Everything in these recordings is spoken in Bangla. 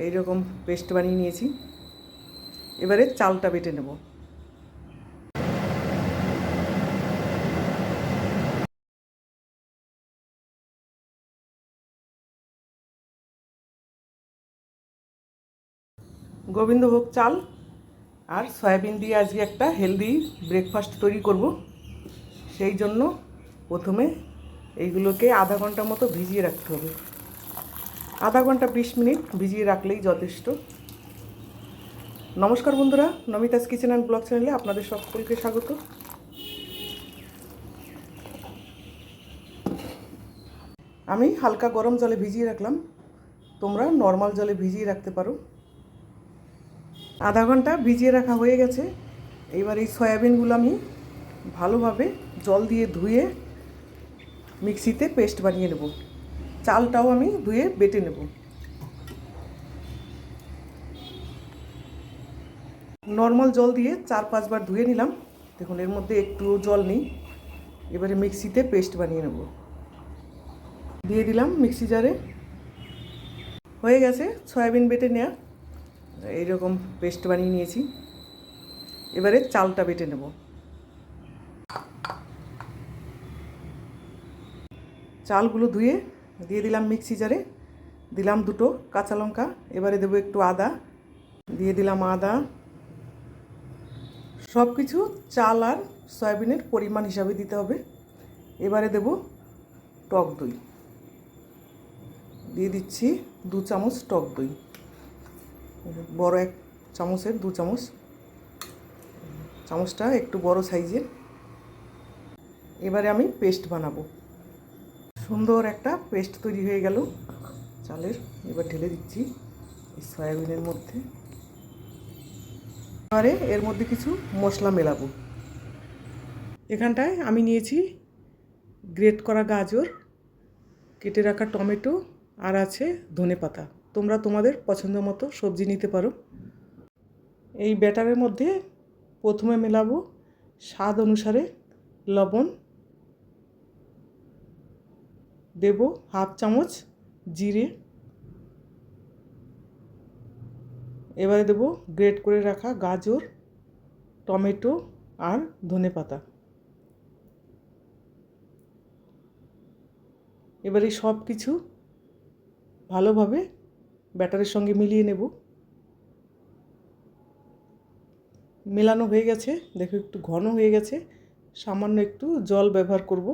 এইরকম পেস্ট বানিয়ে নিয়েছি। এবারে চালটা বেটে নেব। গোবিন্দভোগ চাল আর সয়াবিন দিয়ে আজকে একটা হেলদি ব্রেকফাস্ট তৈরি করব। সেই জন্য প্রথমে এইগুলোকে আধা ঘন্টা মতো ভিজিয়ে রাখতে হবে। আধা ঘন্টা 20 মিনিট ভিজিয়ে রাখলেই যথেষ্ট। নমস্কার বন্ধুরা, নমিতাস কিচেন অ্যান্ড ব্লগ চ্যানেলে আপনাদের সকলকে স্বাগত। আমি হালকা গরম জলে ভিজিয়ে রাখলাম, তোমরা নর্মাল জলে ভিজিয়ে রাখতে পারো। আধা ঘন্টা ভিজিয়ে রাখা হয়ে গেছে। এবার এই সয়াবিনগুলো আমি ভালোভাবে জল দিয়ে ধুয়ে মিক্সিতে পেস্ট বানিয়ে নেব। চালটাও আমি ধুয়ে বেটে নেব। নর্মাল জল দিয়ে 4-5 বার ধুয়ে নিলাম। দেখুন এর মধ্যে একটু জল নেই। এবারে মিক্সিতে পেস্ট বানিয়ে নেব। দিয়ে দিলাম মিক্সি জারে। হয়ে গেছে সয়াবিন বেটে নেওয়া। এইরকম পেস্ট বানিয়ে নিয়েছি। এবারে চালটা বেটে নেব। চালগুলো ধুয়ে দিয়ে দিলাম মিক্সি জারে। দিলাম 2 কাঁচা লঙ্কা। এবারে দেবো একটু আদা, দিয়ে দিলাম আদা। সব কিছু চাল আর সয়াবিনের পরিমাণ হিসাবে দিতে হবে। এবারে দেব টক দই, দিয়ে দিচ্ছি 2 চামচ টক দই, বড় 1 চামচের 2 চামচ, চামচটা একটু বড় সাইজের। এবারে আমি পেস্ট বানাবো। সুন্দর একটা পেস্ট তৈরি হয়ে গেল চালের। এবার ঢেলে দিচ্ছি এই সয়াবিনের মধ্যে। এবারে এর মধ্যে কিছু মশলা মেলাবো। এখানটায় আমি নিয়েছি গ্রেট করা গাজর, কেটে রাখা টমেটো, আর আছে ধনেপাতা। তোমরা তোমাদের পছন্দ মতো সবজি নিতে পারো। এই ব্যাটারের মধ্যে প্রথমে মেলাবো স্বাদ অনুসারে লবণ, দেব 1/2 চামচ জিরে, এবারে দেব গ্রেট করে রাখা গাজর, টমেটো আর ধনেপাতা। এবারে সব কিছু ভালোভাবে ব্যাটারের সঙ্গে মিলিয়ে নেব। মেলানো হয়ে গেছে, দেখো একটু ঘন হয়ে গেছে। সামান্য একটু জল ব্যবহার করব।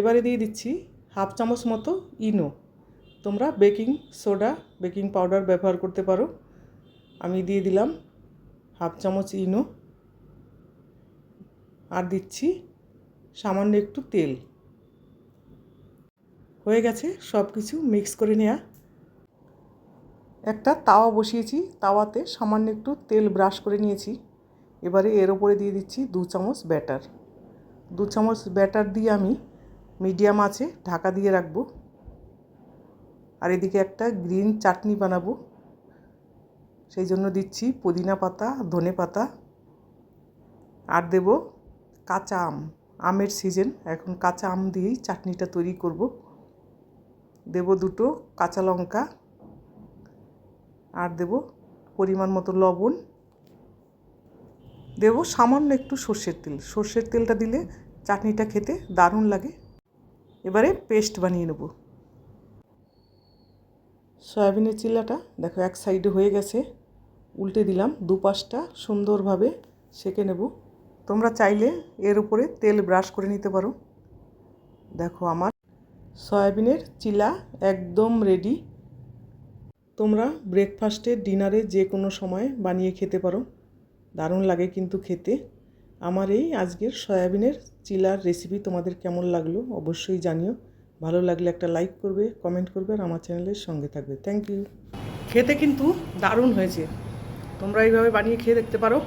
এবারে দিয়ে দিচ্ছি 1/2 চামচ মতো ইনো। তোমরা বেকিং সোডা, বেকিং পাউডার ব্যবহার করতে পারো। আমি দিয়ে দিলাম 1/2 চামচ ইনো। আর দিচ্ছি সামান্য একটু তেল। হয়ে গেছে সব কিছু মিক্স করে নেওয়া। একটা তাওয়া বসিয়েছি, তাওয়াতে সামান্য একটু তেল ব্রাশ করে নিয়েছি। এবারে এর ওপরে দিয়ে দিচ্ছি 2 চামচ ব্যাটার। 2 চামচ ব্যাটার দিয়ে আমি মিডিয়াম আঁচে ঢাকা দিয়ে রাখবো। আর এদিকে একটা গ্রিন চাটনি বানাবো, সেই জন্য দিচ্ছি পুদিনা পাতা, ধনে পাতা, আর দেব কাঁচা আম। আমের সিজন, এখন কাঁচা আম দিয়েই চাটনিটা তৈরি করব। দেব 2 কাঁচা লঙ্কা, আর দেব পরিমাণ মতো লবণ, দেব সামান্য একটু সর্ষের তেল। সর্ষের তেলটা দিলে চাটনিটা খেতে দারুণ লাগে। এবারে পেস্ট বানিয়ে নেব। সয়াবিনের চিল্লাটা দেখো এক সাইডে হয়ে গেছে, উল্টে দিলাম। 2 পাশটা সুন্দরভাবে সেঁকে নেব। তোমরা চাইলে এর উপরে তেল ব্রাশ করে নিতে পারো। দেখো আমার সয়াবিনের চিলা একদম রেডি। তোমরা ব্রেকফাস্টে, ডিনারে যে কোনো সময় বানিয়ে খেতে পারো। দারুণ লাগে কিন্তু খেতে। আমার এই আজকের সয়াবিনের চিলার রেসিপি তোমাদের কেমন লাগলো অবশ্যই জানিও। ভালো লাগলে একটা লাইক করবে, কমেন্ট করবে, আর আমার চ্যানেলের সঙ্গে থাকবে। Thank you. খেতে কিন্তু দারুণ হয়েছে। তোমরা এইভাবে বানিয়ে খেয়ে দেখতে পারো।